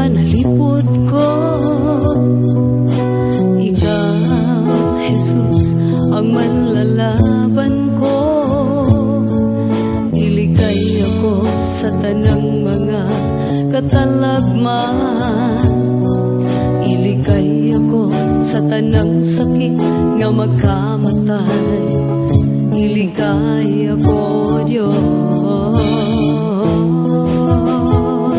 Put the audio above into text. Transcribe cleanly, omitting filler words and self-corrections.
Nalipod ko, ikaw, Jesus, ang manlalaban ko. Iligay ako sa tanang mga katalagman, iligay ako sa tanang sakit nga magkamatay. Iligay ako, Diyos.